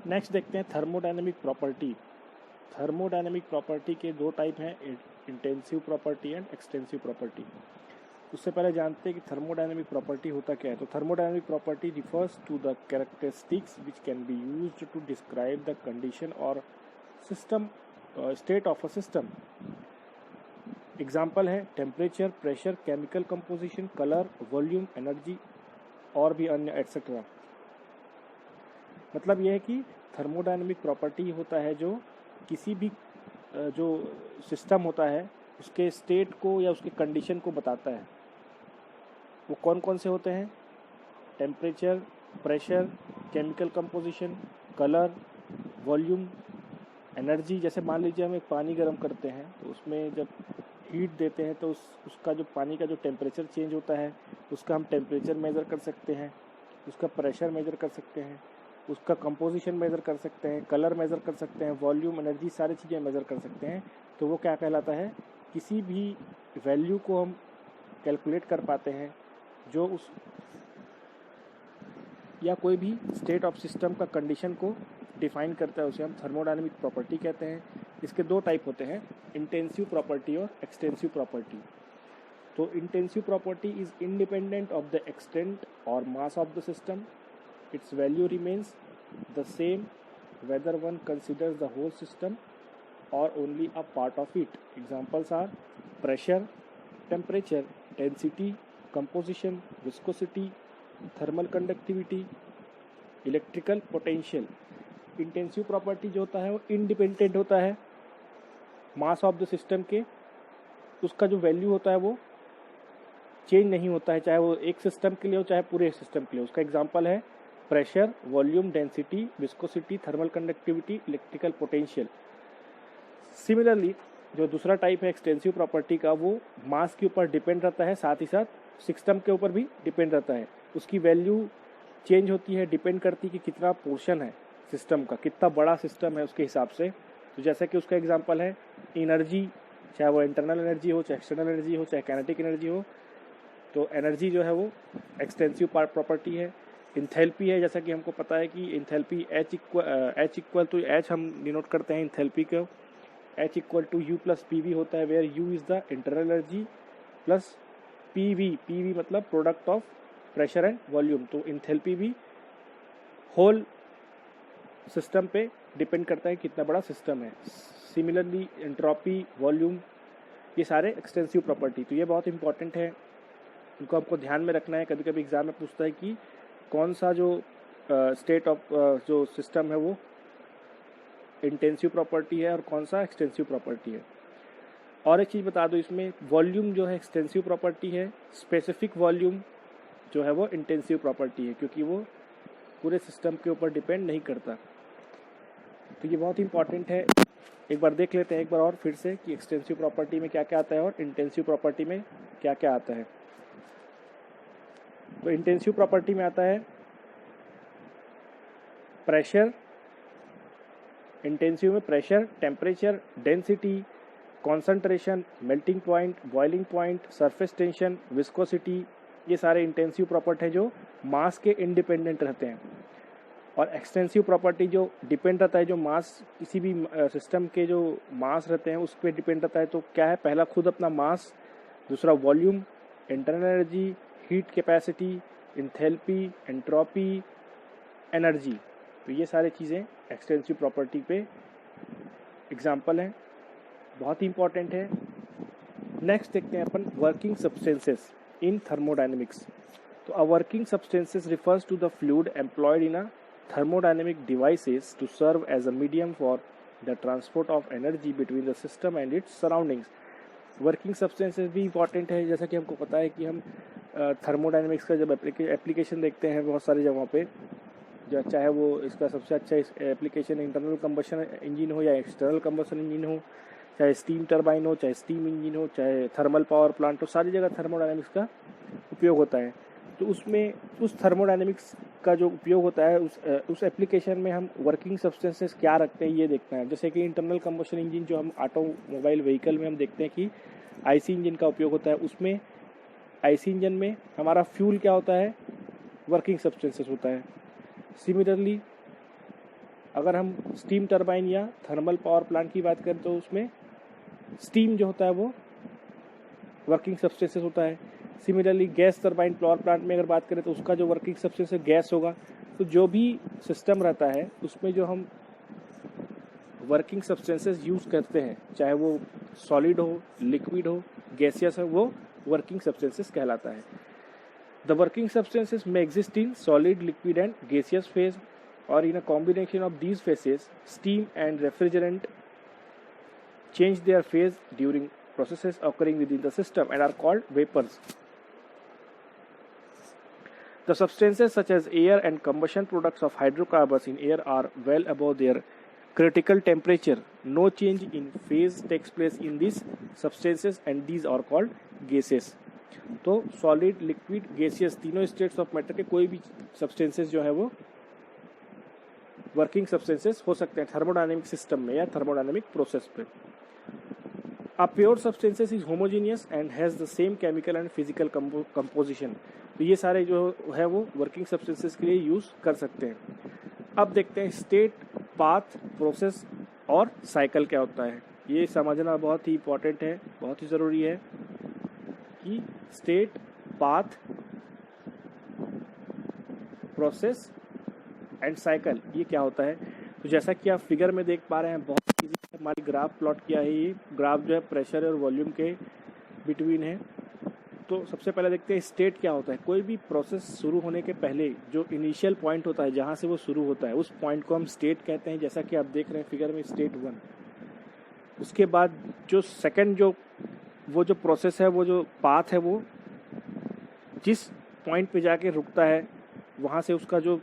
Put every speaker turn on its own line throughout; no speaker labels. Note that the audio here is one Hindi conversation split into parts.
नेक्स्ट देखते हैं थर्मोडायनेमिक प्रॉपर्टी। थर्मोडायनेमिक प्रॉपर्टी के दो टाइप हैं, intensive property and extensive property. उससे पहले जानते हैं कि थर्मोडायनेमिक प्रॉपर्टी होता क्या है। तो thermodynamic property refers to the characteristics which can be used to describe the condition और system state of a system. Example है temperature, pressure, chemical composition, colour, volume, energy और भी अन्य एक्सेट्रा। मतलब यह है कि थर्मोडायनेमिक प्रॉपर्टी होता है जो किसी भी जो सिस्टम होता है उसके स्टेट को या उसके कंडीशन को बताता है। वो कौन कौन से होते हैं? Temperature, pressure, chemical composition, colour, volume, energy. जैसे मान लीजिए हम एक पानी गर्म करते हैं तो उसमें जब हीट देते हैं तो उसका जो पानी का जो टेम्परेचर चेंज होता है उसका हम टेम्परेचर मेज़र कर सकते हैं, उसका प्रेशर मेज़र कर सकते हैं, उसका कंपोजिशन मेज़र कर सकते हैं, कलर मेज़र कर सकते हैं, वॉल्यूम, एनर्जी, सारी चीज़ें मेज़र कर सकते हैं। तो वो क्या कहलाता है? किसी भी वैल्यू को हम कैलकुलेट कर पाते हैं जो उस या कोई भी स्टेट ऑफ सिस्टम का कंडीशन को डिफाइन करता है, उसे हम थर्मोडायनेमिक प्रॉपर्टी कहते हैं। इसके दो टाइप होते हैं, इंटेंसिव प्रॉपर्टी और एक्सटेंसिव प्रॉपर्टी। तो intensive property is independent of the extent और mass of the system. Its value remains the same whether one considers the whole system or only a part of it. Examples are pressure, temperature, density, composition, viscosity, thermal conductivity, electrical potential. Intensive property जो होता है वो इंडिपेंडेंट होता है मास ऑफ द सिस्टम के। उसका जो वैल्यू होता है वो चेंज नहीं होता है, चाहे वो एक सिस्टम के लिए हो चाहे पूरे सिस्टम के लिए। उसका एग्जांपल है pressure, volume, density, viscosity, thermal conductivity, electrical potential. Similarly जो दूसरा टाइप है एक्सटेंसिव प्रॉपर्टी का, वो मास के ऊपर डिपेंड रहता है, साथ ही साथ सिस्टम के ऊपर भी डिपेंड रहता है। उसकी वैल्यू चेंज होती है, डिपेंड करती है कि कितना पोर्शन है सिस्टम का, कितना बड़ा सिस्टम है उसके हिसाब से। तो जैसे कि उसका एग्जाम्पल है एनर्जी, चाहे वो इंटरनल एनर्जी हो, चाहे एक्सटर्नल एनर्जी हो, चाहे काइनेटिक एनर्जी हो। तो एनर्जी जो है वो एक्सटेंसिव प्रॉपर्टी है। इंथैल्पी है, जैसा कि हमको पता है कि enthalpy H equal to H हम डिनोट करते हैं इंथैल्पी को, H equal to U plus P V होता है, where U is the internal energy plus P V मतलब product of pressure and volume. तो इंथैल्पी भी होल सिस्टम पे डिपेंड करता है कितना बड़ा सिस्टम है। सिमिलरली एंट्रोपी, वॉल्यूम, ये सारे एक्सटेंसिव प्रॉपर्टी। तो ये बहुत इंपॉर्टेंट है, इनको हमको ध्यान में रखना है। कभी कभी एग्जाम में पूछता है कि कौन सा जो स्टेट ऑफ जो सिस्टम है वो इंटेंसिव प्रॉपर्टी है और कौन सा एक्सटेंसिव प्रॉपर्टी है। और एक चीज़ बता दो, इसमें वॉल्यूम जो है एक्सटेंसिव प्रॉपर्टी है, स्पेसिफिक वॉल्यूम जो है वो इंटेंसिव प्रॉपर्टी है, क्योंकि वो पूरे सिस्टम के ऊपर डिपेंड नहीं करता। तो ये बहुत इंपॉर्टेंट है। एक बार देख लेते हैं एक बार और फिर से कि एक्सटेंसिव प्रॉपर्टी में क्या क्या आता है और इंटेंसिव प्रॉपर्टी में क्या क्या आता है। तो इंटेंसिव प्रॉपर्टी में आता है प्रेशर। इंटेंसिव में pressure, temperature, density, concentration, melting point, boiling point, surface tension, viscosity, ये सारे इंटेंसिव प्रॉपर्टी है जो मास के इंडिपेंडेंट रहते हैं। और एक्सटेंसिव प्रॉपर्टी जो डिपेंड रहता है, जो मास किसी भी सिस्टम के जो मास रहते हैं उस पर डिपेंड रहता है। तो क्या है? पहला खुद अपना मास, दूसरा volume, internal energy, heat capacity, enthalpy, entropy, energy. तो ये सारी चीज़ें एक्सटेंसिव प्रॉपर्टी पे एग्जाम्पल हैं, बहुत ही इंपॉर्टेंट है। नेक्स्ट देखते हैं अपन वर्किंग सब्सटेंसेस इन थर्मोडायनेमिक्स। तो a working substances refers to the fluid employed in a thermodynamic devices to serve as a medium for the transport of energy between the system and its surroundings। Working substances भी इंपॉर्टेंट है। जैसा कि हमको पता है कि हम थर्मोडायनेमिक्स का जब एप्लीकेशन देखते हैं बहुत सारी जगहों पे, जो चाहे वो इसका सबसे अच्छा एप्लीकेशन इंटरनल कंबशन इंजन हो या एक्सटर्नल कंबशन इंजन हो, चाहे स्टीम टरबाइन हो, चाहे स्टीम इंजन हो, चाहे थर्मल पावर प्लांट हो, सारी जगह थर्मोडायनेमिक्स का उपयोग होता है। तो उसमें उस थर्मोडायनेमिक्स का जो उपयोग होता है उस एप्लीकेशन में हम वर्किंग सब्सटेंसेस क्या रखते हैं ये देखना है। जैसे कि इंटरनल कंबशन इंजन जो हम ऑटोमोबाइल व्हीकल में हम देखते हैं कि आईसी इंजन का उपयोग होता है, उसमें आईसी इंजन में हमारा फ्यूल क्या होता है? वर्किंग सब्सटेंसेस होता है। सिमिलरली अगर हम स्टीम टरबाइन या थर्मल पावर प्लांट की बात करें तो उसमें स्टीम जो होता है वो वर्किंग सब्सटेंसेस होता है। Similarly gas turbine power plant में अगर बात करें तो उसका जो वर्किंग सब्सटेंस है गैस होगा। तो जो भी सिस्टम रहता है उसमें जो हम वर्किंग सब्सटेंसेस यूज़ करते हैं, चाहे वो सॉलिड हो, लिक्विड हो, गैसियस हो, वो वर्किंग सब्सटेंसेस कहलाता है। The working substances may exist in solid, liquid and gaseous phase or in a combination of these phases. Steam and refrigerant change their phase during processes occurring within the system and are called vapors. The substances such as air and combustion products of hydrocarbons in air are well above their critical temperature. No change in phase takes place in these substances and these are called gases. तो सॉलिड, लिक्विड, गैसियस तीनों स्टेट्स ऑफ मैटर के कोई भी सब्सटेंसेस जो है वो वर्किंग सब्सटेंसेस हो सकते हैं थर्मोडायनेमिक सिस्टम में या थर्मोडायनेमिक प्रोसेस पे। A pure substances is homogeneous and has the same chemical and physical composition. तो ये सारे जो है वो वर्किंग सब्सटेंसेस के लिए यूज कर सकते हैं। अब देखते हैं स्टेट, पाथ, प्रोसेस और साइकिल क्या होता है। ये समझना बहुत ही इंपॉर्टेंट है, बहुत ही ज़रूरी है कि state, path, process and cycle ये क्या होता है। तो जैसा कि आप फिगर में देख पा रहे हैं, बहुत इजी हमारी ग्राफ प्लॉट किया है। ये ग्राफ जो है प्रेशर और वॉल्यूम के बिटवीन है। तो सबसे पहले देखते हैं स्टेट क्या होता है। कोई भी प्रोसेस शुरू होने के पहले जो इनिशियल पॉइंट होता है, जहाँ से वो शुरू होता है, उस पॉइंट को हम स्टेट कहते हैं। जैसा कि आप देख रहे हैं फिगर में, स्टेट 1। उसके बाद जो सेकंड वो जो प्रोसेस है, वो जो पाथ है, वो जिस पॉइंट पे जाके रुकता है वहाँ से उसका जो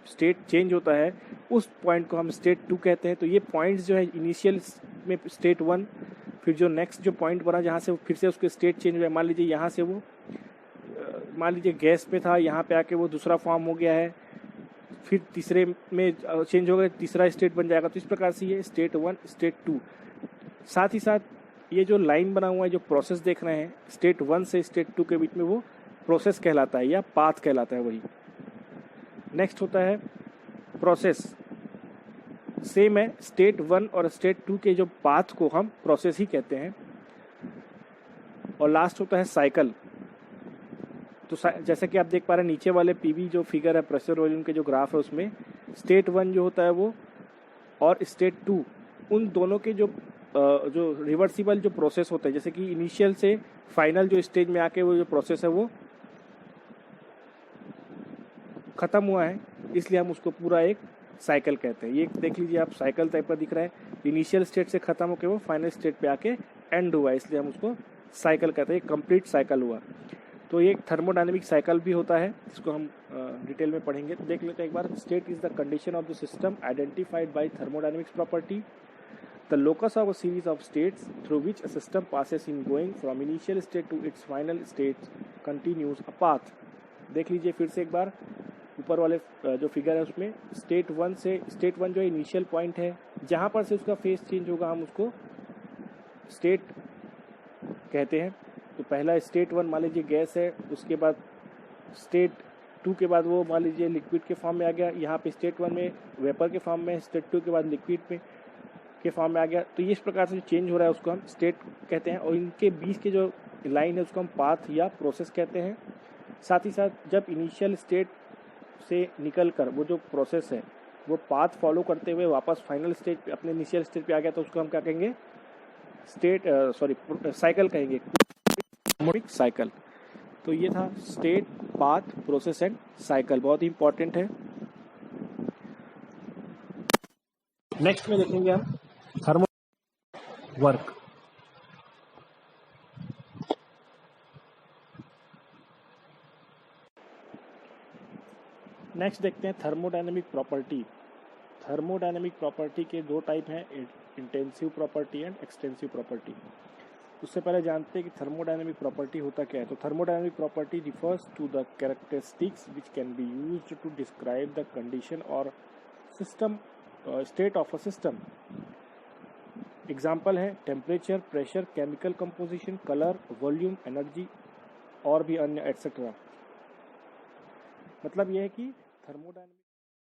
स्टेट चेंज होता है, उस पॉइंट को हम स्टेट 2 कहते हैं। तो ये पॉइंट्स जो है इनिशियल में स्टेट 1, फिर जो नेक्स्ट जो पॉइंट बना जहाँ से फिर से उसके स्टेट चेंज हुआ, मान लीजिए यहाँ से वो मान लीजिए गैस पे था, यहाँ पे आके वो दूसरा फॉर्म हो गया है, फिर तीसरे में चेंज हो गया, तीसरा स्टेट बन जाएगा। तो इस प्रकार से ये स्टेट 1, स्टेट 2। साथ ही साथ ये जो लाइन बना हुआ है, जो प्रोसेस देख रहे हैं, स्टेट 1 से स्टेट 2 के बीच में, वो प्रोसेस कहलाता है या पाथ कहलाता है वही। नेक्स्ट होता है प्रोसेस। सेम है, स्टेट 1 और स्टेट 2 के जो पाथ को हम प्रोसेस ही कहते हैं। और लास्ट होता है साइकिल। तो जैसा कि आप देख पा रहे हैं नीचे वाले पीवी जो फिगर है, प्रेशर वॉल्यूम के जो ग्राफ है, उसमें स्टेट 1 जो होता है वो और स्टेट 2, उन दोनों के जो रिवर्सिबल जो प्रोसेस होता है, जैसे कि इनिशियल से फाइनल जो स्टेज में आके वो जो प्रोसेस है वो ख़त्म हुआ है, इसलिए हम उसको पूरा एक साइकिल कहते हैं। ये देख लीजिए आप, साइकिल टाइप का दिख रहा है। इनिशियल स्टेट से ख़त्म होकर वो फाइनल स्टेट पे आके एंड हुआ है, इसलिए हम उसको साइकिल कहते हैं। कंप्लीट साइकिल हुआ। तो ये थर्मोडायनेमिक साइकिल भी होता है, इसको हम डिटेल में पढ़ेंगे। तो देख लेते हैं एक बार। State is the condition of the system identified by thermodynamics property, the locus of a series of states through which a system passes in going from initial state to its final state continues a path। देख लीजिए फिर से एक बार, ऊपर वाले जो फिगर है उसमें स्टेट 1 से स्टेट 1 जो इनिशियल पॉइंट है, जहाँ पर से उसका फेस चेंज होगा हम उसको स्टेट कहते हैं। तो पहला स्टेट 1 मान लीजिए गैस है, उसके बाद स्टेट 2 के बाद वो मान लीजिए लिक्विड के फॉर्म में आ गया, यहाँ पे स्टेट 1 में वेपर के फॉर्म में, स्टेट 2 के बाद लिक्विड में के फॉर्म में आ गया। तो ये इस प्रकार से जो चेंज हो रहा है उसको हम स्टेट कहते हैं। और इनके बीच के जो लाइन है उसको हम पाथ या प्रोसेस कहते हैं। साथ ही साथ जब इनिशियल स्टेट से निकल कर वो जो प्रोसेस है वो पाथ फॉलो करते हुए वापस फाइनल स्टेज पे, अपने इनिशियल स्टेज पे आ गया, तो उसको हम क्या कहेंगे, साइकिल कहेंगे, साइकिल। तो ये था state, path, process and cycle, बहुत ही इंपॉर्टेंट है। नेक्स्ट में देखेंगे हम थर्मो वर्क। नेक्स्ट देखते हैं थर्मोडायनेमिक प्रॉपर्टी। थर्मोडायनेमिक प्रॉपर्टी के दो टाइप हैं, intensive property and extensive property. उससे पहले जानते हैं कि थर्मोडायनेमिक प्रॉपर्टी होता क्या है। तो thermodynamic property refers to the characteristics which can be used to describe the condition और system state of a system. Example है temperature, pressure, chemical composition, colour, volume, energy और भी अन्य एटसेट्रा। मतलब यह है कि थर्मोडायनेमिक